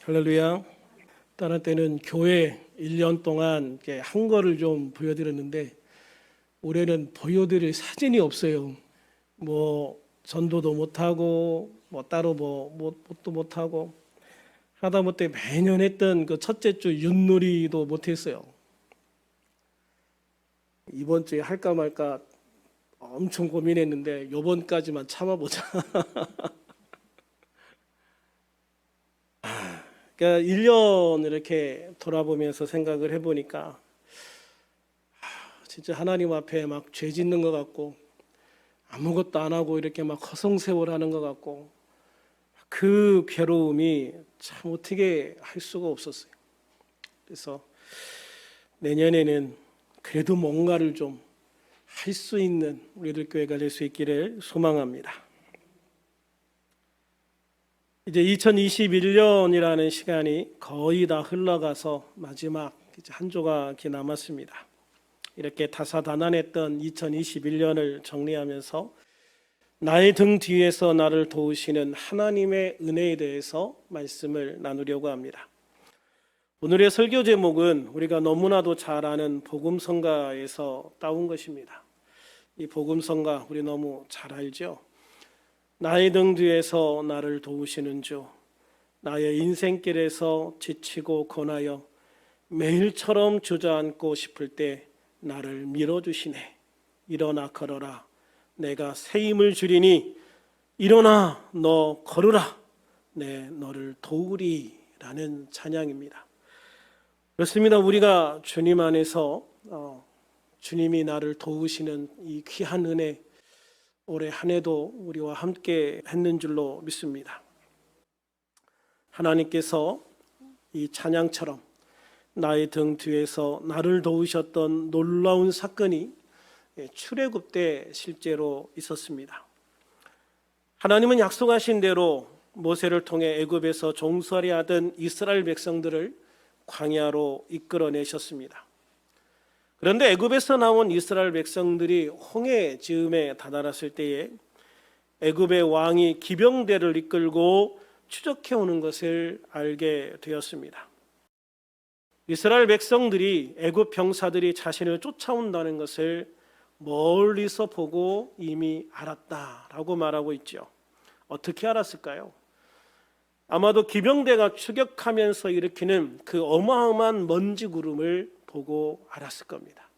할렐루야. 다른 때는 교회 1년 동안 한 거를 좀 보여드렸는데 올해는 보여드릴 사진이 없어요. 전도도 못하고 따로 뭣도 못하고 하다못해 매년 했던 그 첫째 주 윷놀이도 못했어요. 이번 주에 할까 말까 엄청 고민했는데 이번까지만 참아보자. 그러니까 1년 이렇게 돌아보면서 생각을 해보니까 진짜 하나님 앞에 막 죄 짓는 것 같고 아무것도 안 하고 이렇게 막 허송세월하는 것 같고 그 괴로움이 참 어떻게 할 수가 없었어요. 그래서 내년에는 그래도 뭔가를 좀 할 수 있는 우리들 교회가 될 수 있기를 소망합니다. 이제 2021년이라는 시간이 거의 다 흘러가서 마지막 한 조각이 남았습니다. 이렇게 다사다난했던 2021년을 정리하면서 나의 등 뒤에서 나를 도우시는 하나님의 은혜에 대해서 말씀을 나누려고 합니다. 오늘의 설교 제목은 우리가 너무나도 잘 아는 복음성가에서 따온 것입니다. 이 복음성가 우리 너무 잘 알죠? 나의 등 뒤에서 나를 도우시는 주, 나의 인생길에서 지치고 고나여 매일처럼 주저앉고 싶을 때 나를 밀어주시네. 일어나 걸어라. 내가 새 힘을 주리니 일어나 너 걸으라. 내 너를 도우리. 라는 찬양입니다. 그렇습니다. 우리가 주님 안에서 주님이 나를 도우시는 이 귀한 은혜 올해 한 해도 우리와 함께 했는 줄로 믿습니다. 하나님께서 이 찬양처럼 나의 등 뒤에서 나를 도우셨던 놀라운 사건이 출애굽 때 실제로 있었습니다. 하나님은 약속하신 대로 모세를 통해 애굽에서 종살이하던 이스라엘 백성들을 광야로 이끌어내셨습니다. 그런데 애굽에서 나온 이스라엘 백성들이 홍해 즈음에 다다랐을 때에 애굽의 왕이 기병대를 이끌고 추적해 오는 것을 알게 되었습니다. 이스라엘 백성들이 애굽 병사들이 자신을 쫓아온다는 것을 멀리서 보고 이미 알았다라고 말하고 있죠. 어떻게 알았을까요? 아마도 기병대가 추격하면서 일으키는 그 어마어마한 먼지 구름을 보고 알았을 겁니다.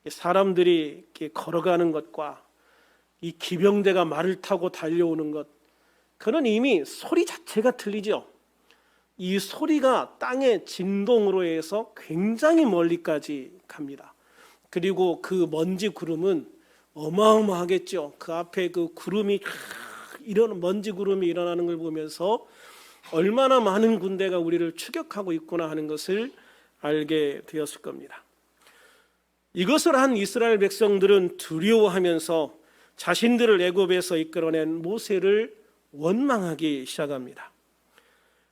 사람들이 이렇게 걸어가는 것과 이 기병대가 말을 타고 달려오는 것, 그는 이미 소리 자체가 틀리죠. 이 소리가 땅의 진동으로 해서 굉장히 멀리까지 갑니다. 그리고 그 먼지 구름은 어마어마하겠죠. 그 앞에 그 구름이 먼지 구름이 일어나는 걸 보면서 얼마나 많은 군대가 우리를 추격하고 있구나 하는 것을 알게 되었을 겁니다. 이것을 한 이스라엘 백성들은 두려워하면서 자신들을 애굽에서 이끌어낸 모세를 원망하기 시작합니다.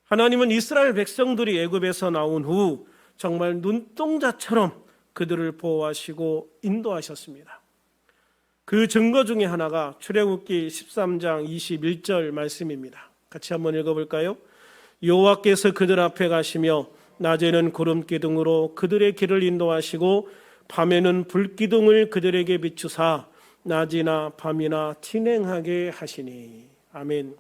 하나님은 이스라엘 백성들이 애굽에서 나온 후 정말 눈동자처럼 그들을 보호하시고 인도하셨습니다. 그 증거 중에 하나가 출애굽기 13장 21절 말씀입니다. 같이 한번 읽어볼까요? 여호와께서 그들 앞에 가시며 낮에는 구름 기둥으로 그들의 길을 인도하시고 밤에는 불 기둥을 그들에게 비추사 낮이나 밤이나 진행하게 하시니. 아멘.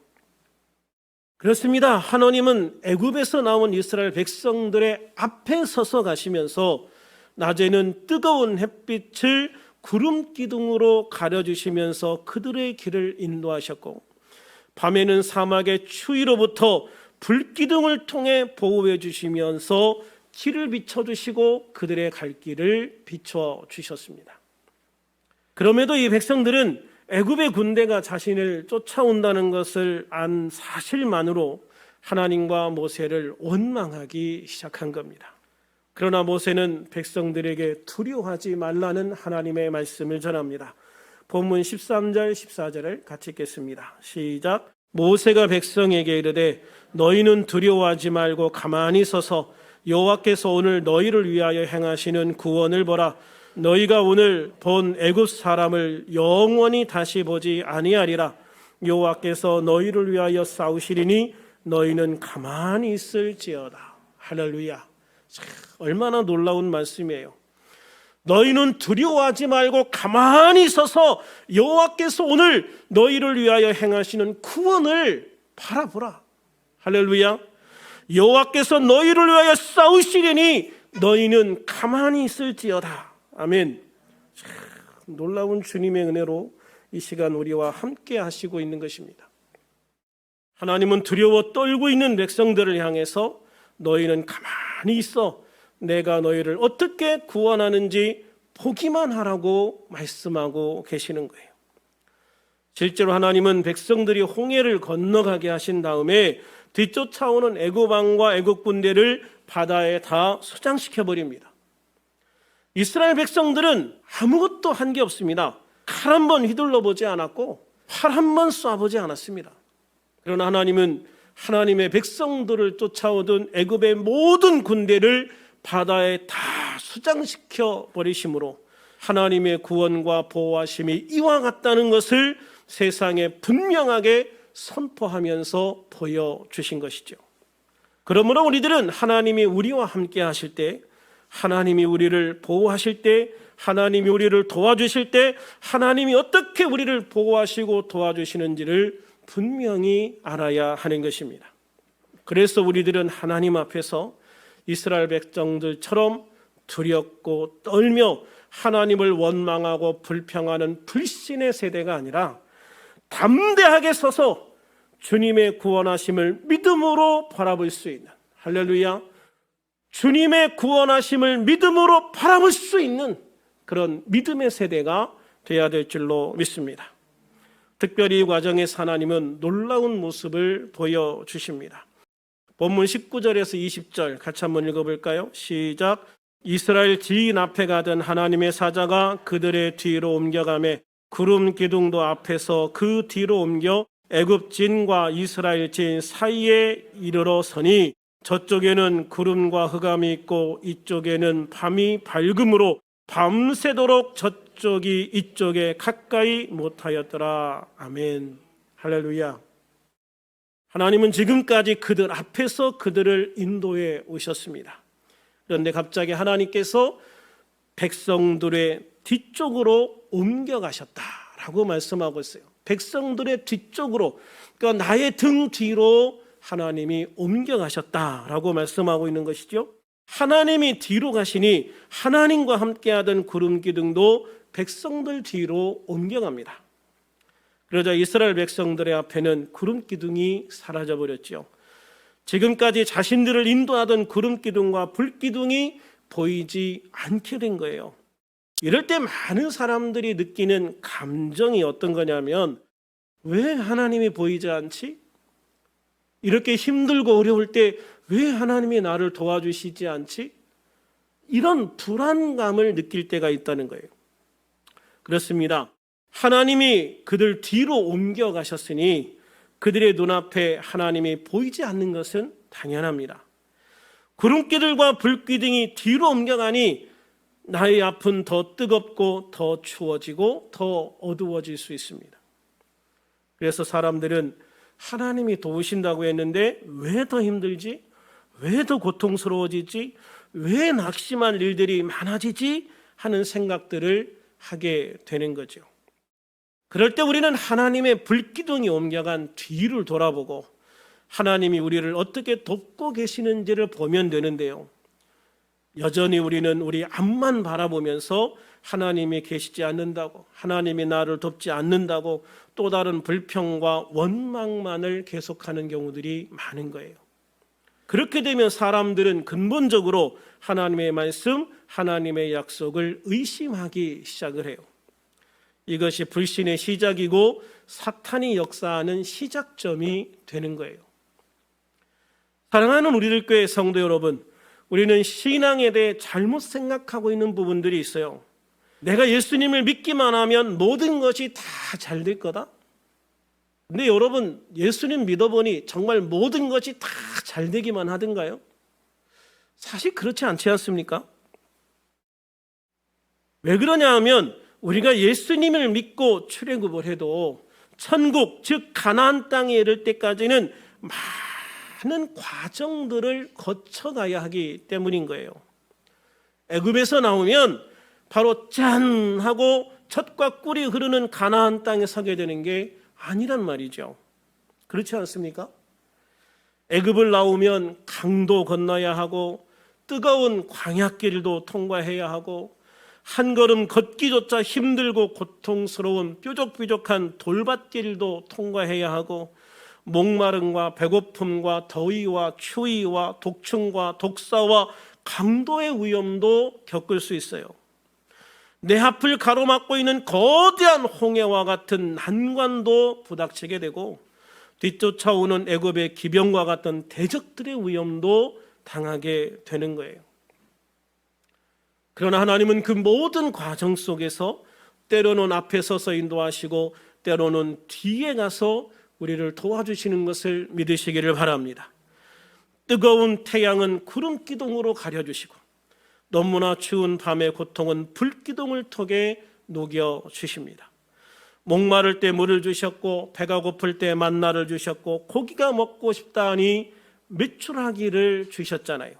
그렇습니다. 하나님은 애굽에서 나온 이스라엘 백성들의 앞에 서서 가시면서 낮에는 뜨거운 햇빛을 구름 기둥으로 가려주시면서 그들의 길을 인도하셨고 밤에는 사막의 추위로부터 불기둥을 통해 보호해 주시면서 길을 비춰주시고 그들의 갈 길을 비춰주셨습니다. 그럼에도 이 백성들은 애굽의 군대가 자신을 쫓아온다는 것을 안 사실만으로 하나님과 모세를 원망하기 시작한 겁니다. 그러나 모세는 백성들에게 두려워하지 말라는 하나님의 말씀을 전합니다. 본문 13절 14절을 같이 읽겠습니다. 시작. 모세가 백성에게 이르되 너희는 두려워하지 말고 가만히 서서 여호와께서 오늘 너희를 위하여 행하시는 구원을 보라. 너희가 오늘 본 애굽 사람을 영원히 다시 보지 아니하리라. 여호와께서 너희를 위하여 싸우시리니 너희는 가만히 있을지어다. 할렐루야. 참, 얼마나 놀라운 말씀이에요. 너희는 두려워하지 말고 가만히 서서 여호와께서 오늘 너희를 위하여 행하시는 구원을 바라보라. 할렐루야. 여호와께서 너희를 위하여 싸우시리니 너희는 가만히 있을지어다. 아멘. 참, 놀라운 주님의 은혜로 이 시간 우리와 함께 하시고 있는 것입니다. 하나님은 두려워 떨고 있는 백성들을 향해서 너희는 가만히 있어 내가 너희를 어떻게 구원하는지 보기만 하라고 말씀하고 계시는 거예요. 실제로 하나님은 백성들이 홍해를 건너가게 하신 다음에 뒤쫓아오는 애굽 왕과 애굽 군대를 바다에 다 소장시켜 버립니다. 이스라엘 백성들은 아무것도 한 게 없습니다. 칼 한 번 휘둘러 보지 않았고 활 한 번 쏴보지 않았습니다. 그러나 하나님은 하나님의 백성들을 쫓아오던 애굽의 모든 군대를 바다에 다 수장시켜 버리심으로 하나님의 구원과 보호하심이 이와 같다는 것을 세상에 분명하게 선포하면서 보여주신 것이죠. 그러므로 우리들은 하나님이 우리와 함께 하실 때, 하나님이 우리를 보호하실 때, 하나님이 우리를 도와주실 때 하나님이 어떻게 우리를 보호하시고 도와주시는지를 분명히 알아야 하는 것입니다. 그래서 우리들은 하나님 앞에서 이스라엘 백성들처럼 두렵고 떨며 하나님을 원망하고 불평하는 불신의 세대가 아니라 담대하게 서서 주님의 구원하심을 믿음으로 바라볼 수 있는, 할렐루야, 주님의 구원하심을 믿음으로 바라볼 수 있는 그런 믿음의 세대가 되어야 될 줄로 믿습니다. 특별히 이 과정에서 하나님은 놀라운 모습을 보여주십니다. 본문 19절에서 20절 같이 한번 읽어볼까요? 시작. 이스라엘 지인 앞에 가던 하나님의 사자가 그들의 뒤로 옮겨가매 구름 기둥도 앞에서 그 뒤로 옮겨 애굽 진과 이스라엘 진 사이에 이르러 서니 저쪽에는 구름과 흑암이 있고 이쪽에는 밤이 밝음으로 밤새도록 저쪽이 이쪽에 가까이 못하였더라. 아멘. 할렐루야. 하나님은 지금까지 그들 앞에서 그들을 인도해 오셨습니다. 그런데 갑자기 하나님께서 백성들의 뒤쪽으로 옮겨가셨다라고 말씀하고 있어요. 백성들의 뒤쪽으로, 그러니까 나의 등 뒤로 하나님이 옮겨가셨다라고 말씀하고 있는 것이죠. 하나님이 뒤로 가시니 하나님과 함께하던 구름 기둥도 백성들 뒤로 옮겨갑니다. 그러자 이스라엘 백성들의 앞에는 구름 기둥이 사라져 버렸죠. 지금까지 자신들을 인도하던 구름 기둥과 불 기둥이 보이지 않게 된 거예요. 이럴 때 많은 사람들이 느끼는 감정이 어떤 거냐면, 왜 하나님이 보이지 않지? 이렇게 힘들고 어려울 때 왜 하나님이 나를 도와주시지 않지? 이런 불안감을 느낄 때가 있다는 거예요. 그렇습니다. 하나님이 그들 뒤로 옮겨가셨으니 그들의 눈앞에 하나님이 보이지 않는 것은 당연합니다. 구름기들과 불기둥이 뒤로 옮겨가니 나의 앞은 더 뜨겁고 더 추워지고 더 어두워질 수 있습니다. 그래서 사람들은 하나님이 도우신다고 했는데 왜 더 힘들지? 왜 더 고통스러워지지? 왜 낙심할 일들이 많아지지? 하는 생각들을 하게 되는 거죠. 그럴 때 우리는 하나님의 불기둥이 옮겨간 뒤를 돌아보고 하나님이 우리를 어떻게 돕고 계시는지를 보면 되는데요. 여전히 우리는 우리 앞만 바라보면서 하나님이 계시지 않는다고, 하나님이 나를 돕지 않는다고 또 다른 불평과 원망만을 계속하는 경우들이 많은 거예요. 그렇게 되면 사람들은 근본적으로 하나님의 말씀, 하나님의 약속을 의심하기 시작을 해요. 이것이 불신의 시작이고 사탄이 역사하는 시작점이 되는 거예요. 사랑하는 우리들 교회 성도 여러분, 우리는 신앙에 대해 잘못 생각하고 있는 부분들이 있어요. 내가 예수님을 믿기만 하면 모든 것이 다 잘 될 거다. 근데 여러분, 예수님 믿어보니 정말 모든 것이 다 잘 되기만 하던가요? 사실 그렇지 않지 않습니까? 왜 그러냐 하면 우리가 예수님을 믿고 출애굽을 해도 천국, 즉 가나안 땅에 이를 때까지는 많은 과정들을 거쳐가야 하기 때문인 거예요. 애굽에서 나오면 바로 짠 하고 젖과 꿀이 흐르는 가나안 땅에 서게 되는 게 아니란 말이죠. 그렇지 않습니까? 애굽을 나오면 강도 건너야 하고 뜨거운 광야길도 통과해야 하고 한 걸음 걷기조차 힘들고 고통스러운 뾰족뾰족한 돌밭길도 통과해야 하고 목마름과 배고픔과 더위와 추위와 독충과 독사와 강도의 위험도 겪을 수 있어요. 내 앞을 가로막고 있는 거대한 홍해와 같은 난관도 부닥치게 되고 뒤쫓아오는 애굽의 기병과 같은 대적들의 위험도 당하게 되는 거예요. 그러나 하나님은 그 모든 과정 속에서 때로는 앞에 서서 인도하시고 때로는 뒤에 가서 우리를 도와주시는 것을 믿으시기를 바랍니다. 뜨거운 태양은 구름 기둥으로 가려주시고 너무나 추운 밤의 고통은 불기둥을 통해 녹여주십니다. 목마를 때 물을 주셨고 배가 고플 때 만나를 주셨고 고기가 먹고 싶다 하니 메추라기를 주셨잖아요.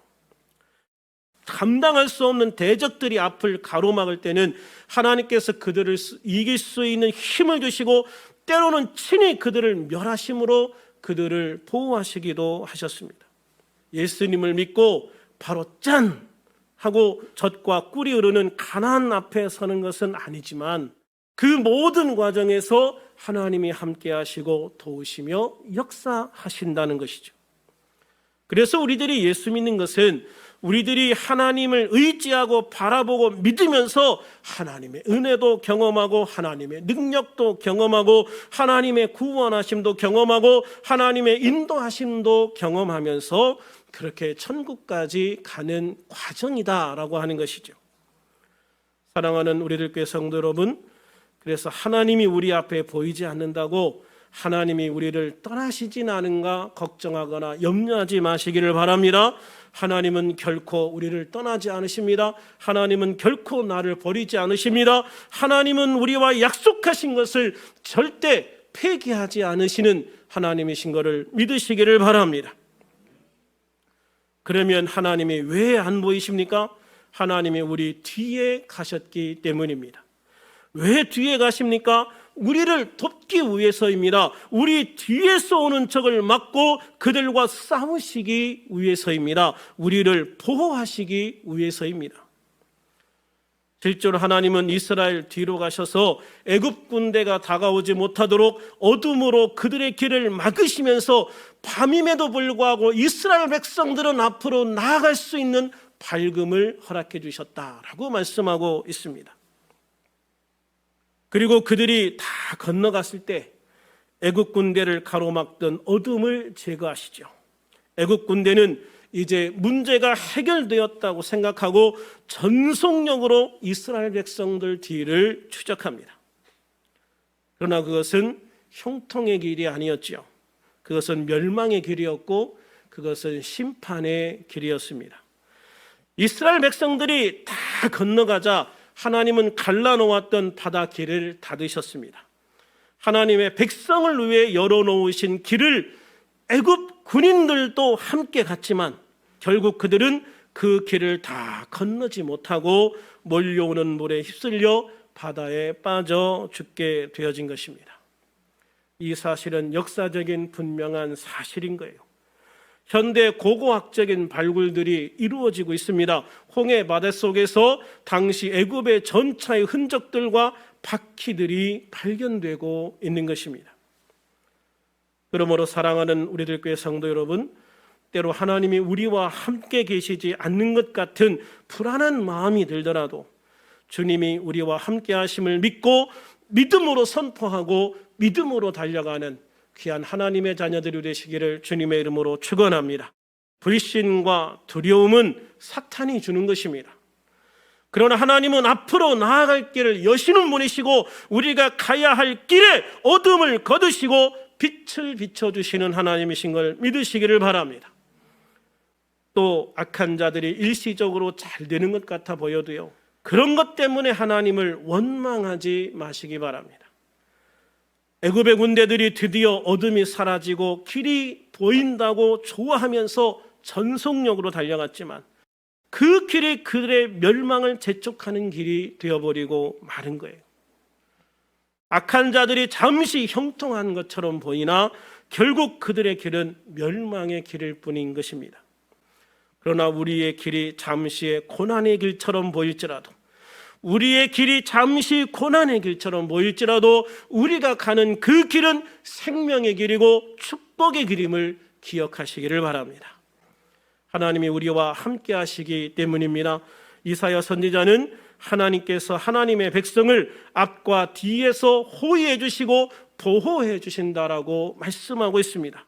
감당할 수 없는 대적들이 앞을 가로막을 때는 하나님께서 그들을 이길 수 있는 힘을 주시고 때로는 친히 그들을 멸하심으로 그들을 보호하시기도 하셨습니다. 예수님을 믿고 바로 짠 하고 젖과 꿀이 흐르는 가나안 앞에 서는 것은 아니지만 그 모든 과정에서 하나님이 함께 하시고 도우시며 역사하신다는 것이죠. 그래서 우리들이 예수 믿는 것은 우리들이 하나님을 의지하고 바라보고 믿으면서 하나님의 은혜도 경험하고 하나님의 능력도 경험하고 하나님의 구원하심도 경험하고 하나님의 인도하심도 경험하면서 그렇게 천국까지 가는 과정이다라고 하는 것이죠. 사랑하는 우리들 교회 성도 여러분, 그래서 하나님이 우리 앞에 보이지 않는다고 하나님이 우리를 떠나시진 않은가 걱정하거나 염려하지 마시기를 바랍니다. 하나님은 결코 우리를 떠나지 않으십니다. 하나님은 결코 나를 버리지 않으십니다. 하나님은 우리와 약속하신 것을 절대 폐기하지 않으시는 하나님이신 것을 믿으시기를 바랍니다. 그러면 하나님이 왜 안 보이십니까? 하나님이 우리 뒤에 가셨기 때문입니다. 왜 뒤에 가십니까? 우리를 돕기 위해서입니다. 우리 뒤에서 오는 적을 막고 그들과 싸우시기 위해서입니다. 우리를 보호하시기 위해서입니다. 실제로 하나님은 이스라엘 뒤로 가셔서 애굽 군대가 다가오지 못하도록 어둠으로 그들의 길을 막으시면서 밤임에도 불구하고 이스라엘 백성들은 앞으로 나아갈 수 있는 밝음을 허락해 주셨다라고 말씀하고 있습니다. 그리고 그들이 다 건너갔을 때 애굽 군대를 가로막던 어둠을 제거하시죠. 애굽 군대는 이제 문제가 해결되었다고 생각하고 전속력으로 이스라엘 백성들 뒤를 추적합니다. 그러나 그것은 형통의 길이 아니었죠. 그것은 멸망의 길이었고 그것은 심판의 길이었습니다. 이스라엘 백성들이 다 건너가자 하나님은 갈라놓았던 바닷길을 닫으셨습니다. 하나님의 백성을 위해 열어놓으신 길을 애굽 군인들도 함께 갔지만 결국 그들은 그 길을 다 건너지 못하고 몰려오는 물에 휩쓸려 바다에 빠져 죽게 되어진 것입니다. 이 사실은 역사적인 분명한 사실인 거예요. 현대 고고학적인 발굴들이 이루어지고 있습니다. 홍해 바닷속에서 당시 애굽의 전차의 흔적들과 바퀴들이 발견되고 있는 것입니다. 그러므로 사랑하는 우리들 교회 성도 여러분, 때로 하나님이 우리와 함께 계시지 않는 것 같은 불안한 마음이 들더라도 주님이 우리와 함께 하심을 믿고 믿음으로 선포하고 믿음으로 달려가는 귀한 하나님의 자녀들이 되시기를 주님의 이름으로 축원합니다. 불신과 두려움은 사탄이 주는 것입니다. 그러나 하나님은 앞으로 나아갈 길을 여시는 분이시고 우리가 가야 할 길에 어둠을 거두시고 빛을 비춰주시는 하나님이신 걸 믿으시기를 바랍니다. 또 악한 자들이 일시적으로 잘 되는 것 같아 보여도요, 그런 것 때문에 하나님을 원망하지 마시기 바랍니다. 애굽의 군대들이 드디어 어둠이 사라지고 길이 보인다고 좋아하면서 전속력으로 달려갔지만 그 길이 그들의 멸망을 재촉하는 길이 되어버리고 마른 거예요. 악한 자들이 잠시 형통한 것처럼 보이나 결국 그들의 길은 멸망의 길일 뿐인 것입니다. 그러나 우리의 길이 잠시의 고난의 길처럼 보일지라도, 우리의 길이 잠시 고난의 길처럼 보일지라도 우리가 가는 그 길은 생명의 길이고 축복의 길임을 기억하시기를 바랍니다. 하나님이 우리와 함께 하시기 때문입니다. 이사야 선지자는 하나님께서 하나님의 백성을 앞과 뒤에서 호위해 주시고 보호해 주신다라고 말씀하고 있습니다.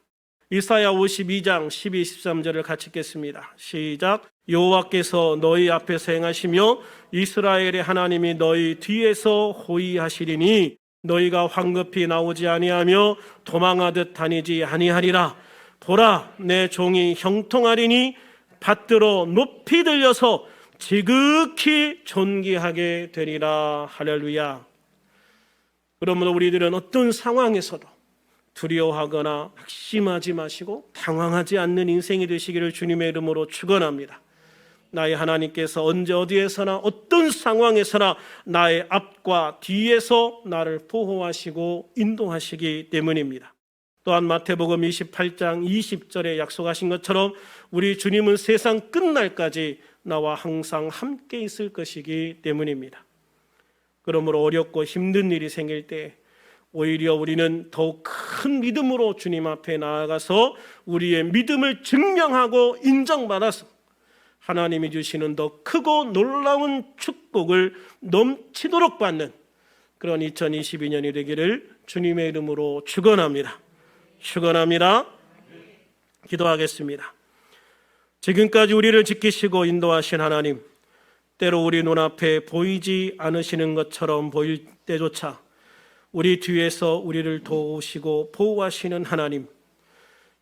이사야 52장 12, 13절을 같이 읽겠습니다. 시작. 여호와께서 너희 앞에서 행하시며 이스라엘의 하나님이 너희 뒤에서 호위하시리니 너희가 황급히 나오지 아니하며 도망하듯 다니지 아니하리라. 보라, 내 종이 형통하리니 받들어 높이 들려서 지극히 존귀하게 되리라. 할렐루야. 그러므로 우리들은 어떤 상황에서도 두려워하거나 낙심하지 마시고 당황하지 않는 인생이 되시기를 주님의 이름으로 축원합니다. 나의 하나님께서 언제 어디에서나 어떤 상황에서나 나의 앞과 뒤에서 나를 보호하시고 인도하시기 때문입니다. 또한 마태복음 28장 20절에 약속하신 것처럼 우리 주님은 세상 끝날까지 나와 항상 함께 있을 것이기 때문입니다. 그러므로 어렵고 힘든 일이 생길 때 오히려 우리는 더욱 큰 믿음으로 주님 앞에 나아가서 우리의 믿음을 증명하고 인정받아서 하나님이 주시는 더 크고 놀라운 축복을 넘치도록 받는 그런 2022년이 되기를 주님의 이름으로 축원합니다. 축원합니다. 기도하겠습니다. 지금까지 우리를 지키시고 인도하신 하나님, 때로 우리 눈앞에 보이지 않으시는 것처럼 보일 때조차 우리 뒤에서 우리를 도우시고 보호하시는 하나님,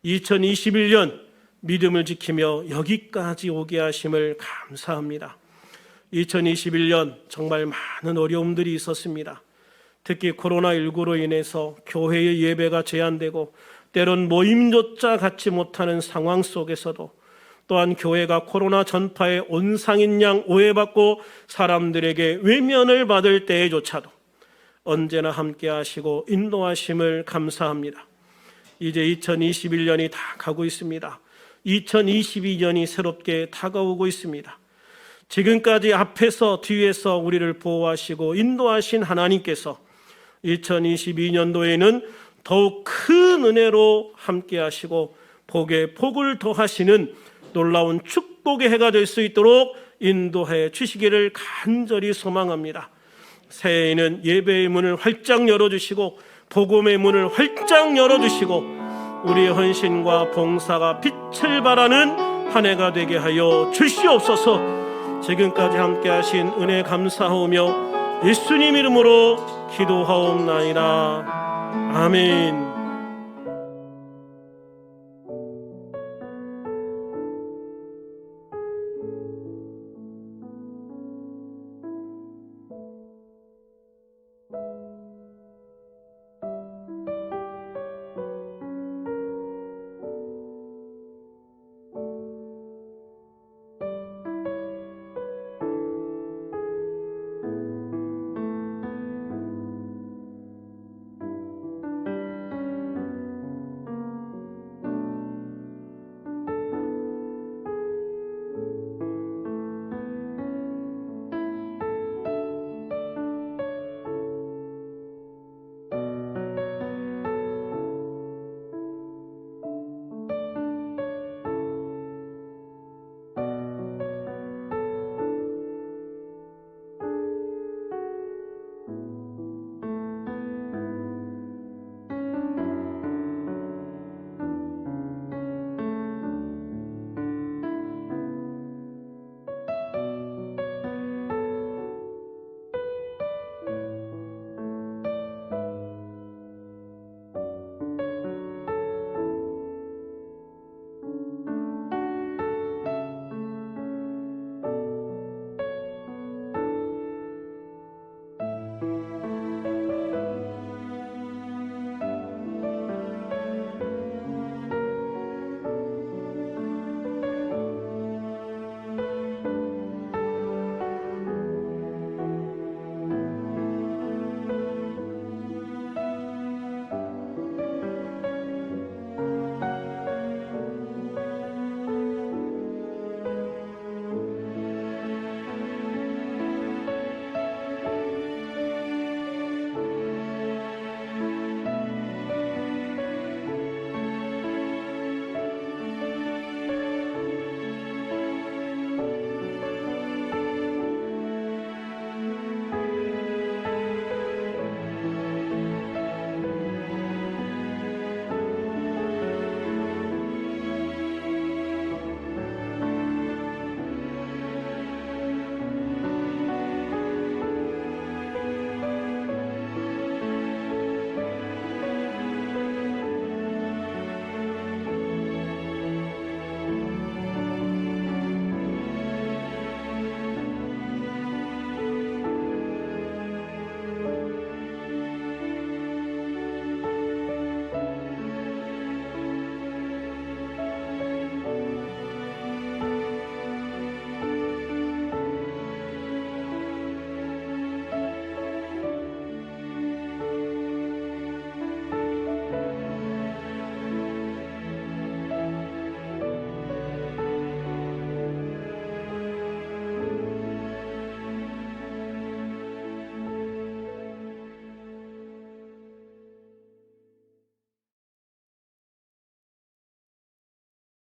2021년 믿음을 지키며 여기까지 오게 하심을 감사합니다. 2021년 정말 많은 어려움들이 있었습니다. 특히 코로나19로 인해서 교회의 예배가 제한되고 때론 모임조차 갖지 못하는 상황 속에서도, 또한 교회가 코로나 전파의 온상인 양 오해받고 사람들에게 외면을 받을 때에조차도 언제나 함께 하시고 인도하심을 감사합니다. 이제 2021년이 다 가고 있습니다. 2022년이 새롭게 다가오고 있습니다. 지금까지 앞에서 뒤에서 우리를 보호하시고 인도하신 하나님께서 2022년도에는 더욱 큰 은혜로 함께 하시고 복에 복을 더하시는 놀라운 축복의 해가 될 수 있도록 인도해 주시기를 간절히 소망합니다. 새해에는 예배의 문을 활짝 열어주시고 복음의 문을 활짝 열어주시고 우리의 헌신과 봉사가 빛을 발하는 한 해가 되게 하여 주시옵소서. 지금까지 함께 하신 은혜 감사하오며 예수님 이름으로 기도하옵나이다. 아멘.